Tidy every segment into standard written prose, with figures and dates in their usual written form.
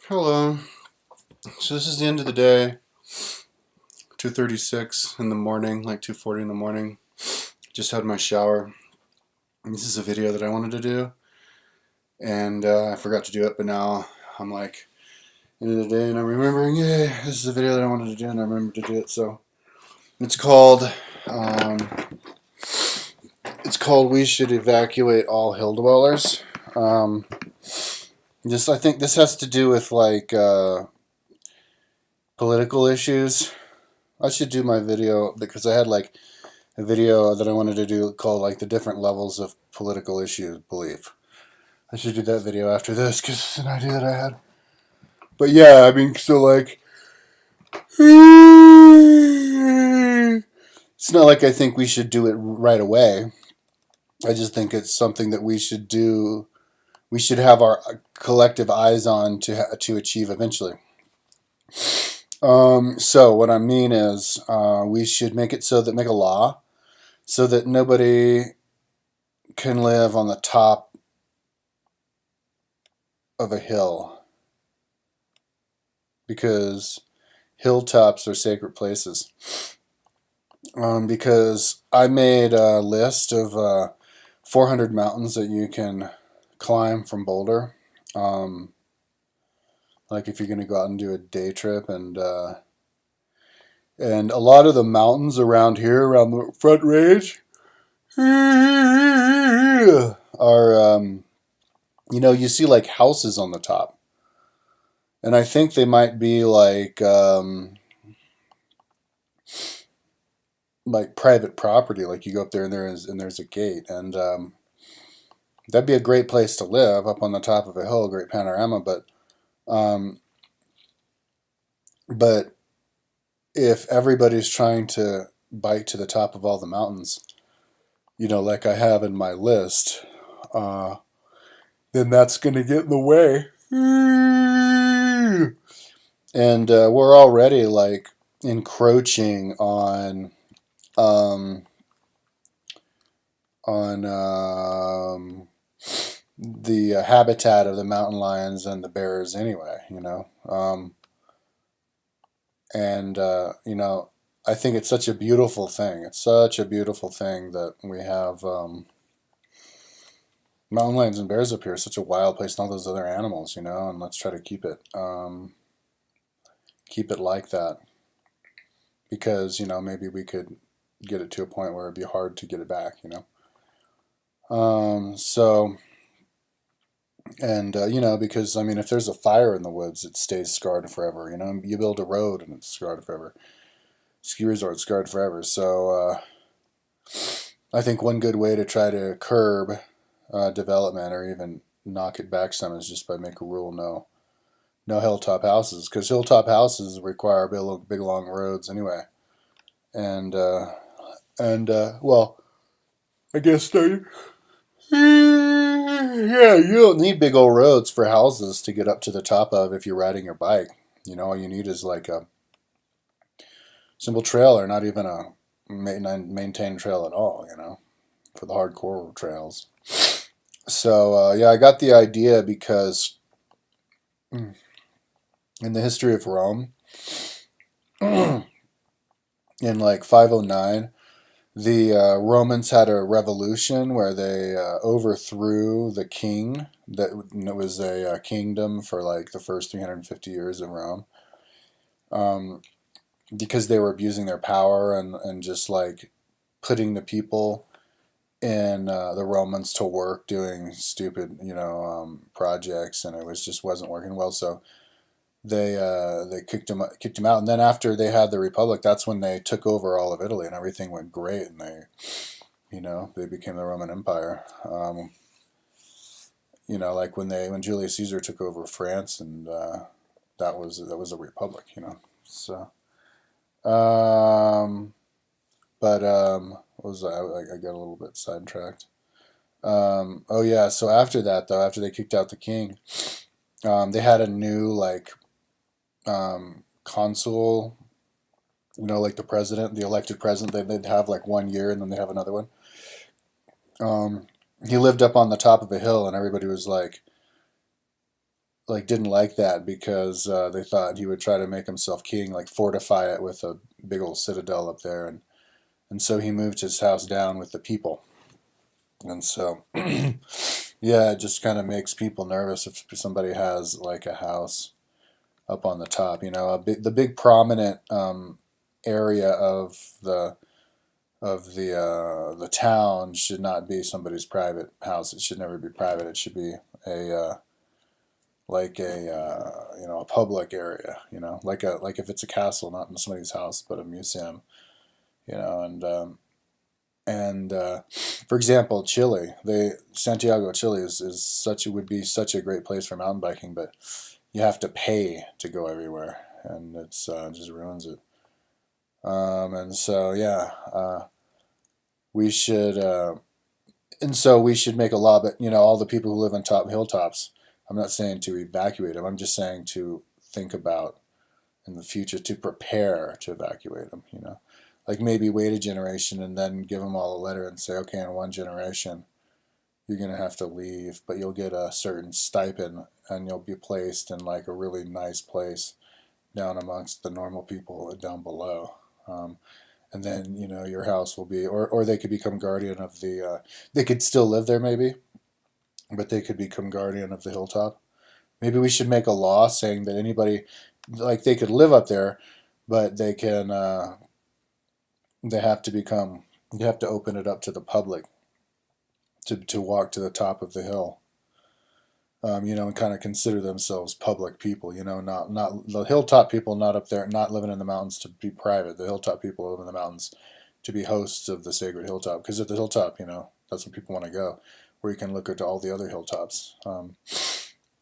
Hello. So this is the end of the day. 2:36 in the morning, like 2:40 in the morning. Just had my shower. And this is a video that I wanted to do, and I forgot to do it. But now I'm like end of the day, and I'm remembering. Yay! This is a video that I wanted to do, and I remembered to do it. So it's called. Um, it's called "We Should Evacuate All Hill Dwellers." I think this has to do with like political issues. I should do my video because I had like a video that I wanted to do called like the different levels of political issue belief. I should do that video after this because it's an idea that I had. But yeah, I mean, so like, it's not like I think we should do it right away. I just think it's something that we should do. We should have our collective eyes on to achieve eventually. So what I mean is, we should make it so that make a law so that nobody can live on the top of a hill because hilltops are sacred places. Because I made a list of 400 mountains that you can climb from Boulder. Like if you're going to go out and do a day trip, and a lot of the mountains around here, around the Front Range, are you see like houses on the top, and I think they might be like private property. Like you go up there and there's a gate, and that'd be a great place to live up on the top of a hill, great panorama. Um, but if everybody's trying to bike to the top of all the mountains, like I have in my list, then that's going to get in the way. And we're already like encroaching um, on the habitat of the mountain lions and the bears anyway, and I think it's such a beautiful thing. It's such a beautiful thing that we have mountain lions and bears up here. It's such a wild place, and all those other animals, and let's try to keep it like that, because maybe we could get it to a point where it'd be hard to get it back, so, and because I mean, if there's a fire in the woods, it stays scarred forever. You build a road and it's scarred forever. Ski resort scarred forever. So I think one good way to try to curb development or even knock it back some is just by make a rule: no hilltop houses, because hilltop houses require big long roads anyway. And well, I guess yeah, you don't need big old roads for houses to get up to the top of if you're riding your bike. All you need is like a simple trail, or not even a maintained trail at all, for the hardcore trails. So, yeah, I got the idea because in the history of Rome, in like 509, the Romans had a revolution where they overthrew the king. It was a kingdom for like the first 350 years of Rome, because they were abusing their power and just like putting the people in the Romans to work doing stupid, projects, and it wasn't working well. So they kicked him out, and then after they had the Republic, that's when they took over all of Italy, and everything went great, and they became the Roman Empire. Like when Julius Caesar took over France, and that was a republic. So. But what was I got a little bit sidetracked. Oh yeah, so after that though, after they kicked out the king, they had a new like consul, like the president, the elected president. They'd have like 1 year, and then they have another one. He lived up on the top of a hill, and everybody was like, like didn't like that because they thought he would try to make himself king, like fortify it with a big old citadel up there, and so he moved his house down with the people, and so yeah, it just kind of makes people nervous if somebody has like a house up on the top, the big prominent area of the town should not be somebody's private house. It should never be private. It should be a like a public area, like if it's a castle, not in somebody's house, but a museum, and for example, Chile, Santiago, Chile is such would be such a great place for mountain biking, but you have to pay to go everywhere, and it's just ruins it. And so yeah, we should and so we should make a law, but all the people who live on top hilltops. I'm not saying to evacuate them. I'm just saying to think about in the future to prepare to evacuate them. Like maybe wait a generation and then give them all a letter and say, okay, in one generation you're gonna have to leave, but you'll get a certain stipend and you'll be placed in like a really nice place down amongst the normal people down below. And then your house will be, or they could become guardian of the. They could still live there maybe, but they could become guardian of the hilltop. Maybe we should make a law saying that anybody, like they could live up there, but they can. They have to become. You have to open it up to the public to walk to the top of the hill. And kind of consider themselves public people. Not the hilltop people, not up there, not living in the mountains to be private. The hilltop people live in the mountains to be hosts of the sacred hilltop. Because at the hilltop, that's where people want to go, where you can look at all the other hilltops.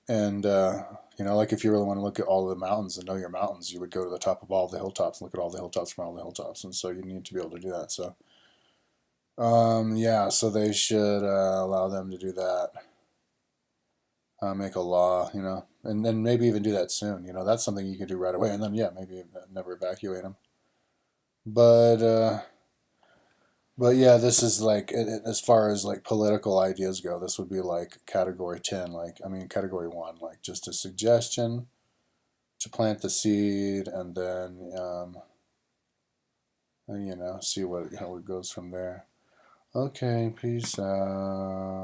And like if you really want to look at all the mountains and know your mountains, you would go to the top of all the hilltops and look at all the hilltops from all the hilltops. And so you need to be able to do that. So, yeah, so they should allow them to do that. Make a law, and then maybe even do that soon. That's something you could do right away, and then yeah, maybe never evacuate them. But yeah, this is like as far as like political ideas go, this would be like category 10. Like I mean, category 1, like just a suggestion to plant the seed, and then see how it goes from there. Okay, peace out.